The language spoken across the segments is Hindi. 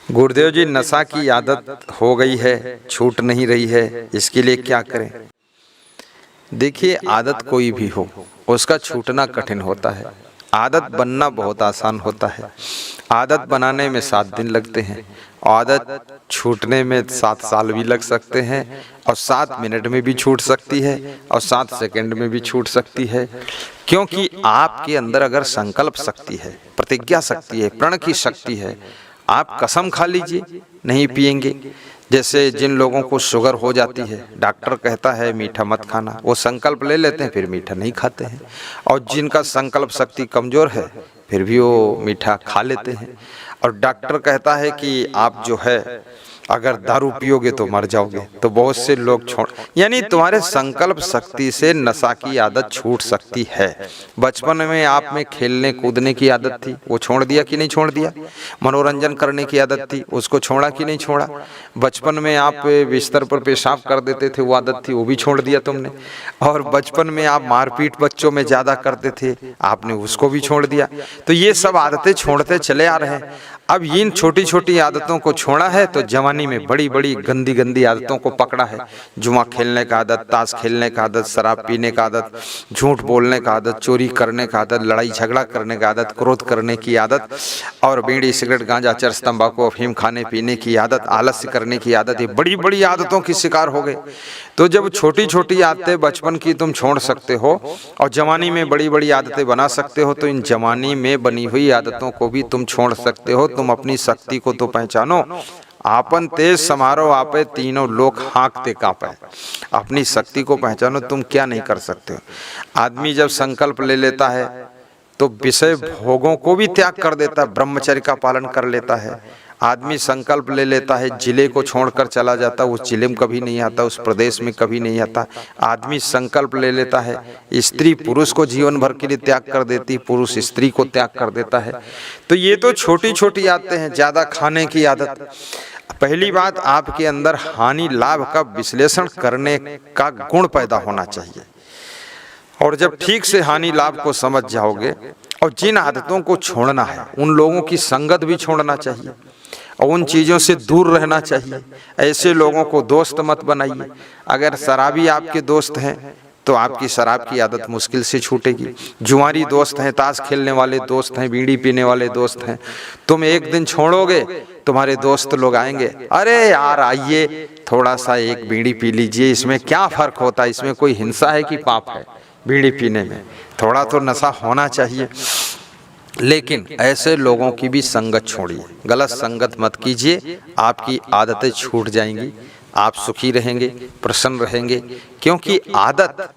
गुरुदेव जी, नशा की आदत हो गई है, छूट नहीं रही है, इसके लिए क्या करें? देखिए, आदत कोई भी हो, उसका छूटना कठिन होता है। आदत बनना बहुत आसान होता है। आदत बनाने में 7 दिन लगते हैं, आदत छूटने में 7 साल भी लग सकते हैं, और 7 मिनट में भी छूट सकती है, और 7 सेकंड में भी छूट सकती है। क्योंकि आपके अंदर अगर संकल्प शक्ति है, प्रतिज्ञा शक्ति है, प्रण की शक्ति है, आप कसम खा लीजिए नहीं पिएंगे। जैसे जिन लोगों को शुगर हो जाती है, डॉक्टर कहता है मीठा मत खाना, वो संकल्प ले लेते हैं, फिर मीठा नहीं खाते हैं। और जिनका संकल्प शक्ति कमजोर है, फिर भी वो मीठा खा लेते हैं। और डॉक्टर कहता है कि आप जो है अगर दारू पियोगे तो मर जाओगे, तो बहुत से लोग छोड़, यानी तुम्हारे संकल्प शक्ति से नशा की आदत छूट सकती है। बचपन में आप में खेलने कूदने की आदत थी, वो छोड़ दिया कि नहीं छोड़ दिया? मनोरंजन करने की आदत थी, उसको छोड़ा कि नहीं छोड़ा? बचपन में आप बिस्तर पर पेशाब कर देते थे, वो आदत थी, वो भी छोड़ दिया तुमने। और बचपन में आप मारपीट बच्चों में ज्यादा करते थे, आपने उसको भी छोड़ दिया। तो ये सब आदतें छोड़ते चले आ रहे हैं। अब इन छोटी छोटी आदतों को छोड़ा है तो जवानी में बड़ी बड़ी गंदी गंदी आदतों को पकड़ा है। जुआ खेलने का आदत, ताश खेलने का आदत, शराब पीने का आदत, झूठ बोलने का आदत, चोरी करने का आदत, लड़ाई झगड़ा करने का आदत, क्रोध करने की आदत, और बीड़ी सिगरेट गांजा चरस तंबाकू अफीम खाने पीने की आदत, आलस्य करने की आदत, ये बड़ी बड़ी आदतों की शिकार हो गए। तो जब छोटी छोटी आदतें बचपन की तुम छोड़ सकते हो और जवानी में बड़ी बड़ी आदतें बना सकते हो, तो इन जवानी में बनी हुई आदतों को भी तुम छोड़ सकते हो। तुम अपनी शक्ति को तो पहचानो। आपन तेज समारोह आपे, तीनों लोग हाँकते कांपे। अपनी शक्ति को पहचानो, तुम क्या नहीं कर सकते हो। आदमी जब संकल्प ले लेता है तो विषय भोगों को भी त्याग कर देता है, ब्रह्मचर्य का पालन कर लेता है। आदमी संकल्प ले लेता है, जिले को छोड़कर चला जाता, उस जिले में कभी नहीं आता, उस प्रदेश में कभी नहीं आता। आदमी संकल्प ले लेता है, स्त्री पुरुष को जीवन भर के लिए त्याग कर देती, पुरुष स्त्री को त्याग कर देता है। तो ये तो छोटी छोटी आदतें हैं। ज्यादा खाने की आदत, पहली बात, आपके अंदर हानि लाभ का विश्लेषण करने का गुण पैदा होना चाहिए। और जब ठीक से हानि लाभ को समझ जाओगे और जिन आदतों को छोड़ना है, उन लोगों की संगत भी छोड़ना चाहिए और उन चीज़ों से दूर रहना चाहिए। ऐसे लोगों को दोस्त मत बनाइए। अगर शराबी आपके दोस्त हैं तो आपकी शराब की आदत मुश्किल से छूटेगी। जुआरी दोस्त हैं, ताश खेलने वाले दोस्त हैं, बीड़ी पीने वाले दोस्त हैं, तुम एक दिन छोड़ोगे, तुम्हारे दोस्त लोग आएंगे, अरे यार आइए थोड़ा सा एक बीड़ी पी लीजिए, इसमें क्या फर्क होता है, इसमें कोई हिंसा है कि पाप है? बीड़ी पीने में थोड़ा तो नशा होना चाहिए। लेकिन ऐसे लोगों की भी संगत छोड़िए, गलत संगत मत कीजिए, आपकी आदतें छूट जाएंगी, आप सुखी रहेंगे, प्रसन्न रहेंगे। क्योंकि आदत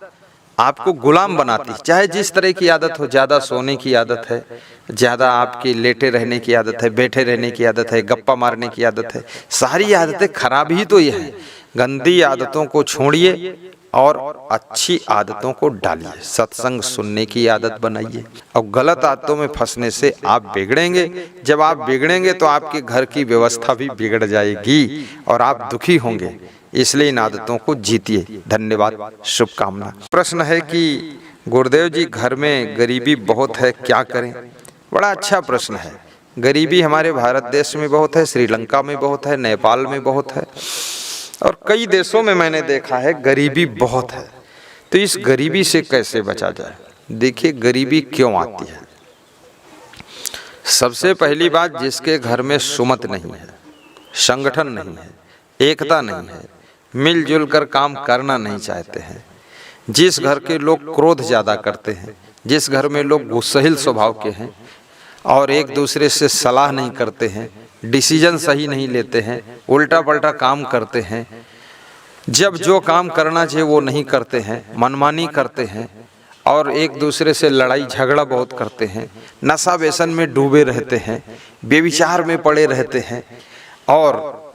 आपको गुलाम बनाती, चाहे जिस तरह की आदत हो। ज्यादा सोने की आदत है, ज्यादा आपकी लेटे रहने की आदत है, बैठे रहने की आदत है, गप्पा मारने की आदत है, सारी आदतें खराब ही तो ये हैं। गंदी आदतों को छोड़िए और अच्छी आदतों को डालिए। सत्संग सुनने की आदत बनाइए और गलत आदतों में फंसने से आप बिगड़ेंगे। जब आप बिगड़ेंगे तो आपके घर की व्यवस्था भी बिगड़ जाएगी और आप दुखी होंगे। इसलिए इन आदतों को जीतिए। धन्यवाद, शुभकामना। प्रश्न है कि गुरुदेव जी, घर में गरीबी बहुत है, क्या करें? बड़ा अच्छा प्रश्न है। गरीबी हमारे भारत देश में बहुत है, श्रीलंका में बहुत है, नेपाल में बहुत है, और कई देशों में मैंने देखा है गरीबी बहुत है। तो इस गरीबी से कैसे बचा जाए? देखिए, गरीबी क्यों आती है? सबसे पहली बात, जिसके घर में सुमत नहीं है, संगठन नहीं है, एकता नहीं है, मिलजुल कर काम करना नहीं चाहते हैं, जिस घर के लोग क्रोध ज्यादा करते हैं, जिस घर में लोग गुस्सैल स्वभाव के हैं और एक दूसरे से सलाह नहीं करते हैं, डिसीजन सही नहीं लेते हैं, उल्टा पल्टा काम करते हैं, जब जो काम करना चाहिए वो नहीं करते हैं, मनमानी करते हैं और एक दूसरे से लड़ाई झगड़ा बहुत करते हैं, नशा व्यसन में डूबे रहते हैं, बेविचार में पड़े रहते हैं और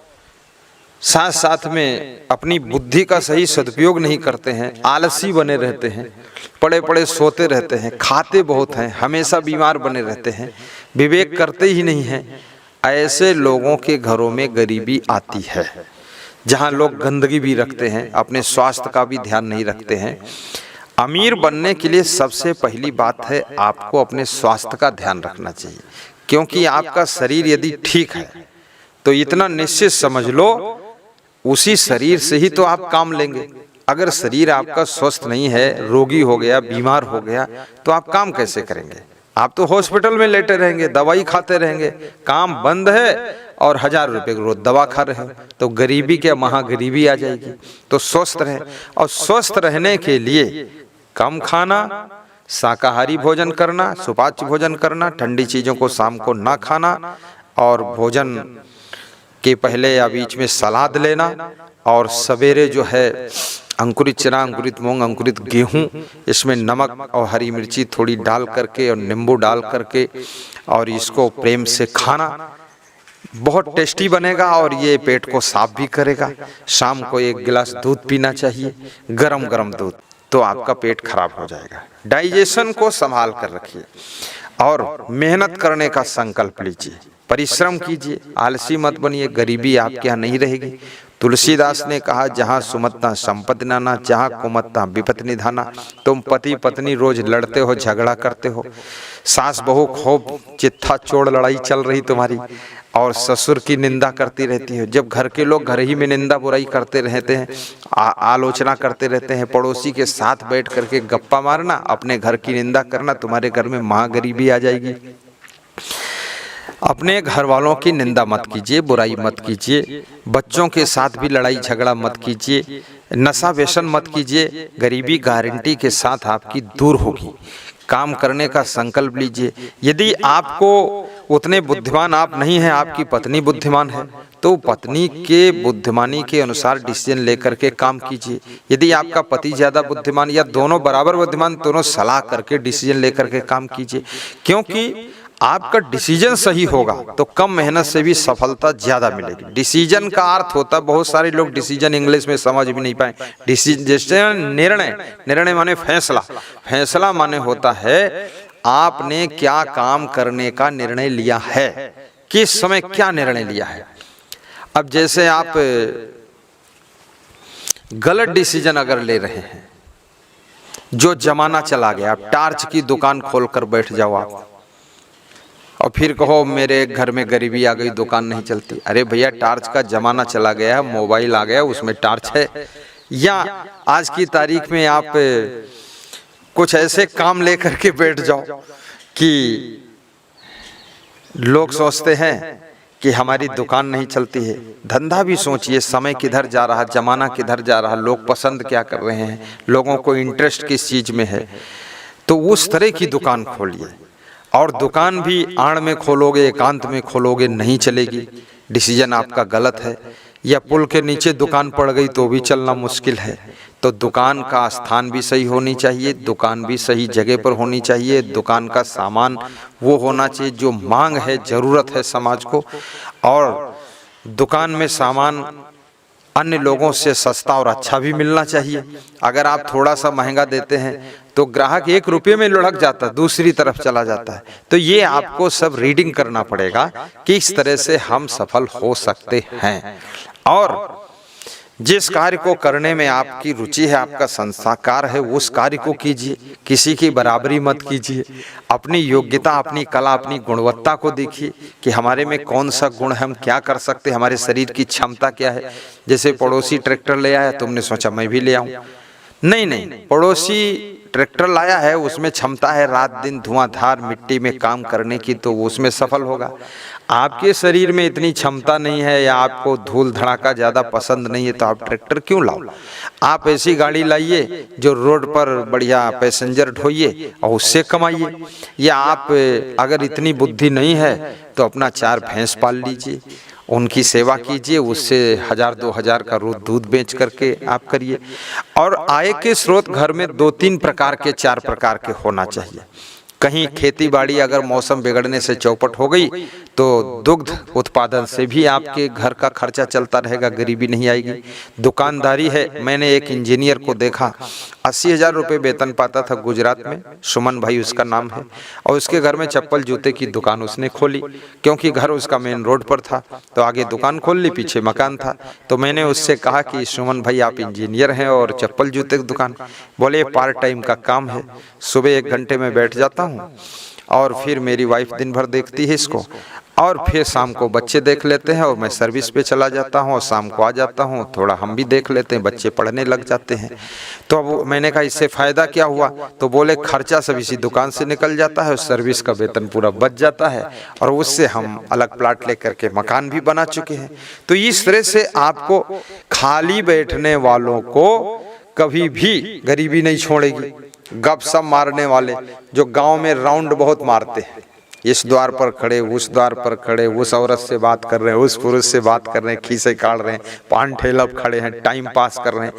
साथ साथ में अपनी बुद्धि का सही सदुपयोग नहीं करते हैं, आलसी बने रहते हैं, पड़े पड़े सोते रहते हैं, खाते बहुत हैं, हमेशा बीमार बने रहते हैं, विवेक करते ही नहीं हैं। ऐसे लोगों के घरों में गरीबी आती है। जहां लोग गंदगी भी रखते हैं, अपने स्वास्थ्य का भी ध्यान नहीं रखते हैं। अमीर बनने के लिए सबसे पहली बात है, आपको अपने स्वास्थ्य का ध्यान रखना चाहिए। क्योंकि आपका शरीर यदि ठीक है तो इतना निश्चित समझ लो, उसी शरीर से ही तो आप काम लेंगे। अगर शरीर आपका स्वस्थ नहीं है, रोगी हो गया, बीमार हो गया, तो आप काम कैसे करेंगे? आप तो हॉस्पिटल में लेटे रहेंगे, दवाई खाते रहेंगे, काम बंद है और 1000 रुपए रोज दवा खा रहे हैं, तो गरीबी क्या महागरीबी आ जाएगी। तो स्वस्थ रहे, और स्वस्थ रहने के लिए कम खाना, शाकाहारी भोजन करना, सुपाच्य भोजन करना, ठंडी चीजों को शाम को ना खाना, और भोजन के पहले या बीच में सलाद लेना, और सवेरे जो है अंकुरित चना, अंकुरित मूंग, अंकुरित गेहूं, इसमें नमक और हरी मिर्ची थोड़ी डाल करके और नींबू डाल करके और इसको प्रेम से खाना, बहुत टेस्टी बनेगा और ये पेट को साफ भी करेगा। शाम को 1 गिलास दूध पीना चाहिए, गरम गरम दूध, तो आपका पेट खराब हो जाएगा। डाइजेशन को संभाल कर रखिए और मेहनत करने का संकल्प लीजिए, परिश्रम कीजिए, आलसी मत बनिए, गरीबी आपके यहाँ नहीं रहेगी। तुलसीदास ने कहा, जहाँ सुमतना संपत्ति नाना, जहाँ कुमतना विपत्ति निधाना। तुम पति पत्नी रोज लड़ते हो, झगड़ा करते हो, सास बहू खूब चिट्ठा चोड़ लड़ाई चल रही तुम्हारी, और ससुर की निंदा करती रहती है। जब घर के लोग घर ही में निंदा बुराई करते रहते हैं, आलोचना करते रहते हैं, पड़ोसी के साथ बैठ करके गप्पा मारना, अपने घर की निंदा करना, तुम्हारे घर में महागरीबी आ जाएगी। अपने घर वालों की निंदा मत कीजिए, बुराई मत कीजिए, बच्चों के साथ भी लड़ाई झगड़ा मत कीजिए, नशा व्यसन मत कीजिए। गरीबी गारंटी के साथ आपकी दूर होगी। काम करने का संकल्प लीजिए। यदि आपको उतने बुद्धिमान आप नहीं हैं, आपकी पत्नी बुद्धिमान है, तो पत्नी के बुद्धिमानी के अनुसार डिसीजन लेकर के काम कीजिए। यदि आपका पति ज्यादा बुद्धिमान या दोनों बराबर बुद्धिमान, दोनों सलाह करके डिसीजन लेकर के काम कीजिए, क्योंकि आपका डिसीजन सही होगा तो कम मेहनत से भी सफलता ज्यादा मिलेगी। डिसीजन का अर्थ होता है, बहुत सारे लोग डिसीजन इंग्लिश में समझ भी नहीं पाए। डिसीजन निर्णय, निर्णय माने फैसला, फैसला माने होता है आपने क्या काम करने का निर्णय लिया है, किस समय क्या निर्णय लिया है। अब जैसे आप गलत डिसीजन अगर ले रहे हैं, जो जमाना चला गया, आप टार्च की दुकान खोलकर बैठ जाओ आप, और फिर कहो मेरे घर में गरीबी आ गई, दुकान नहीं चलती। अरे भैया, टार्च का जमाना चला गया है, मोबाइल आ गया, उसमें टार्च है। या आज की तारीख में आप कुछ ऐसे काम लेकर के बैठ जाओ कि लोग सोचते हैं कि हमारी दुकान नहीं चलती है। धंधा भी सोचिए, समय किधर जा रहा, जमाना किधर जा रहा, लोग पसंद क्या कर रहे हैं, लोगों को इंटरेस्ट किस चीज में है, तो उस तरह की दुकान खोलिए। और दुकान भी आड़ में खोलोगे, एकांत में खोलोगे, नहीं चलेगी, डिसीजन आपका गलत है। या पुल के नीचे दुकान पड़ गई तो भी चलना मुश्किल है। तो दुकान का स्थान भी सही होनी चाहिए, दुकान भी सही जगह पर होनी चाहिए, दुकान का सामान वो होना चाहिए जो मांग है, जरूरत है समाज को, और दुकान में सामान अन्य लोगों से सस्ता और अच्छा भी मिलना चाहिए। अगर आप थोड़ा सा महंगा देते हैं तो ग्राहक 1 रुपये में लुढ़क जाता है, दूसरी तरफ चला जाता है। तो ये आपको सब रीडिंग करना पड़ेगा कि इस तरह से हम सफल हो सकते हैं। और जिस कार्य को करने में आपकी रुचि है, आपका संस्कार है, उस कार्य को कीजिए, किसी की बराबरी मत कीजिए। अपनी योग्यता, अपनी कला, अपनी गुणवत्ता को देखिए कि हमारे में कौन सा गुण है, हम क्या कर सकते हैं, हमारे शरीर की क्षमता क्या है। जैसे पड़ोसी ट्रैक्टर ले आया, तुमने सोचा मैं भी ले आऊं, नहीं, पड़ोसी ट्रैक्टर लाया है, उसमें क्षमता है रात दिन धुआंधार मिट्टी में काम करने की, तो वो उसमें सफल होगा। आपके शरीर में इतनी क्षमता नहीं है या आपको धूल धड़ाका ज्यादा पसंद नहीं है, तो आप ट्रैक्टर क्यों लाओ। आप ऐसी गाड़ी लाइए जो रोड पर बढ़िया पैसेंजर ढोइए और उससे कमाइए। या आप अगर इतनी बुद्धि नहीं है तो अपना 4 भैंस पाल लीजिए, उनकी सेवा कीजिए, उससे 1000-2000 का रोज दूध बेच करके आप करिए। और आय के स्रोत घर में 2-3 प्रकार के, 4 प्रकार के होना चाहिए। कहीं खेती बाड़ी अगर मौसम बिगड़ने से चौपट हो गई तो दुग्ध उत्पादन से भी आपके घर का खर्चा चलता रहेगा, गरीबी नहीं आएगी। दुकानदारी है, मैंने एक इंजीनियर को देखा, 80,000 रुपये वेतन पाता था गुजरात में, सुमन भाई उसका नाम है, और उसके घर में चप्पल जूते की दुकान उसने खोली, क्योंकि घर उसका मेन रोड पर था। तो आगे दुकान खोल ली, पीछे मकान था। तो मैंने उससे कहा कि सुमन भाई आप इंजीनियर हैं और चप्पल जूते की दुकान, बोले पार्ट टाइम का काम है, सुबह 1 घंटे में बैठ जाता हूँ और फिर मेरी वाइफ दिन भर देखती है इसको, और फिर शाम को बच्चे देख लेते हैं और मैं सर्विस पे चला जाता हूँ और शाम को आ जाता हूँ, थोड़ा हम भी देख लेते हैं, बच्चे पढ़ने लग जाते हैं। तो अब मैंने कहा इससे फ़ायदा क्या हुआ, तो बोले खर्चा सब इसी दुकान से निकल जाता है और सर्विस का वेतन पूरा बच जाता है और उससे हम अलग प्लाट लेकर के मकान भी बना चुके हैं। तो इस तरह से आपको खाली बैठने वालों को कभी भी गरीबी नहीं छोड़ेगी। गपशप मारने वाले जो गांव में राउंड बहुत मारते हैं, इस द्वार पर खड़े, उस द्वार पर खड़े, उस औरत से बात कर रहे हैं, उस पुरुष से बात कर रहे हैं, खीसे काट रहे हैं, पान ठेला खड़े हैं, टाइम पास कर रहे हैं।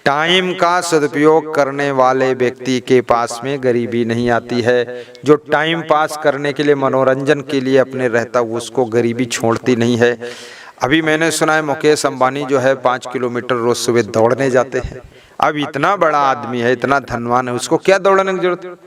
टाइम का सदुपयोग करने वाले व्यक्ति के पास में गरीबी नहीं आती है। जो टाइम पास करने के लिए, मनोरंजन के लिए अपने रहता, उसको गरीबी छोड़ती नहीं है। अभी मैंने सुना है मुकेश अंबानी जो है 5 किलोमीटर रोज सुबह दौड़ने जाते हैं। अब इतना बड़ा आदमी है, इतना धनवान है, उसको क्या दौड़ने की जरूरत,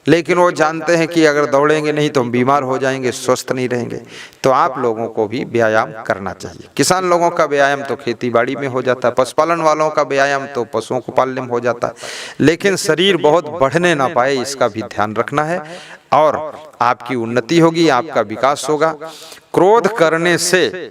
लेकिन वो जानते हैं कि अगर दौड़ेंगे नहीं तो हम बीमार हो जाएंगे, स्वस्थ नहीं रहेंगे। तो आप लोगों को भी व्यायाम करना चाहिए। किसान लोगों का व्यायाम तो खेती बाड़ी में हो जाता है, पशुपालन वालों का व्यायाम तो पशुओं को पालने में हो जाता है, लेकिन शरीर बहुत बढ़ने ना पाए इसका भी ध्यान रखना है और आपकी उन्नति होगी, आपका विकास होगा। क्रोध करने से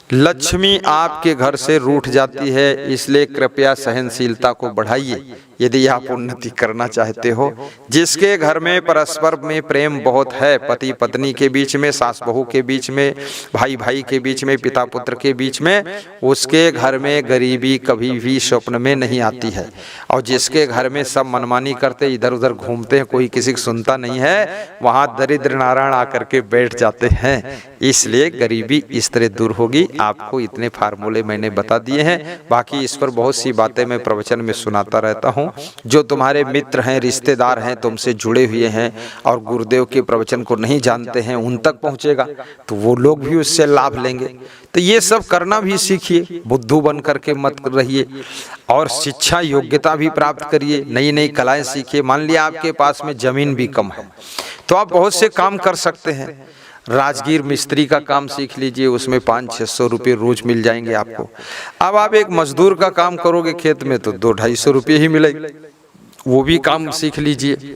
लक्ष्मी आपके घर से रूठ जाती है, इसलिए कृपया सहनशीलता को बढ़ाइए यदि आप उन्नति करना चाहते हो। जिसके घर में परस्पर में प्रेम बहुत है, पति पत्नी के बीच में, सास बहू के बीच में, भाई भाई के बीच में, पिता पुत्र के बीच में, उसके घर में गरीबी कभी भी स्वप्न में नहीं आती है। और जिसके घर में सब मनमानी करते, इधर उधर घूमते हैं, कोई किसी की सुनता नहीं है, वहाँ दरिद्र नारायण आकर के बैठ जाते हैं। इसलिए गरीबी इस तरह दूर होगी। आपको इतने फार्मूले मैंने बता दिए हैं, बाकी इस पर बहुत सी बातें मैं प्रवचन में सुनाता रहता हूँ। जो तुम्हारे मित्र हैं, रिश्तेदार हैं, तुमसे जुड़े हुए हैं और गुरुदेव के प्रवचन को नहीं जानते हैं, उन तक पहुँचेगा तो वो लोग भी उससे लाभ लेंगे। तो ये सब करना भी सीखिए, बुद्धू बन करके मत रहिए और शिक्षा योग्यता भी प्राप्त करिए, नई नई कलाएं सीखिए। मान लिया आपके पास में जमीन भी कम है तो आप बहुत से काम कर सकते हैं। राजगीर मिस्त्री का काम सीख लीजिए, उसमें 500-600 रुपये रोज मिल जाएंगे आपको। अब आप एक मजदूर का काम करोगे खेत में तो 200-250 रुपये ही मिलेंगे, वो भी काम सीख लीजिए।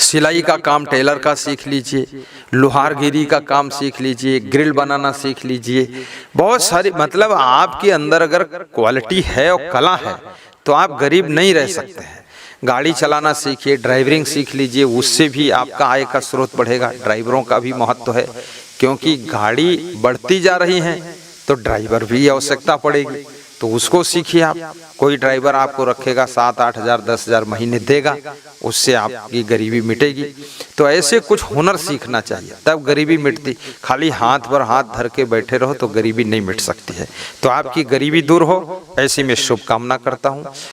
सिलाई का काम टेलर का सीख लीजिए, लोहारगिरी का काम सीख लीजिए, ग्रिल बनाना सीख लीजिए। बहुत सारी, मतलब आपके अंदर अगर क्वालिटी है और कला है तो आप गरीब नहीं रह सकते हैं। गाड़ी चलाना सीखिए, ड्राइवरिंग सीख लीजिए, उससे भी आपका आय का स्रोत बढ़ेगा। ड्राइवरों का भी महत्व है, क्योंकि गाड़ी बढ़ती जा रही है तो ड्राइवर भी आवश्यकता पड़ेगी, तो उसको सीखिए आप। कोई ड्राइवर आपको रखेगा 7-8 हज़ार 10 हज़ार महीने देगा, उससे आपकी गरीबी मिटेगी। तो ऐसे कुछ हुनर सीखना चाहिए, तब गरीबी मिटती। खाली हाथ पर हाथ धर के बैठे रहो तो गरीबी नहीं मिट सकती है। तो आपकी गरीबी दूर हो, ऐसी मैं शुभकामना करता हूँ।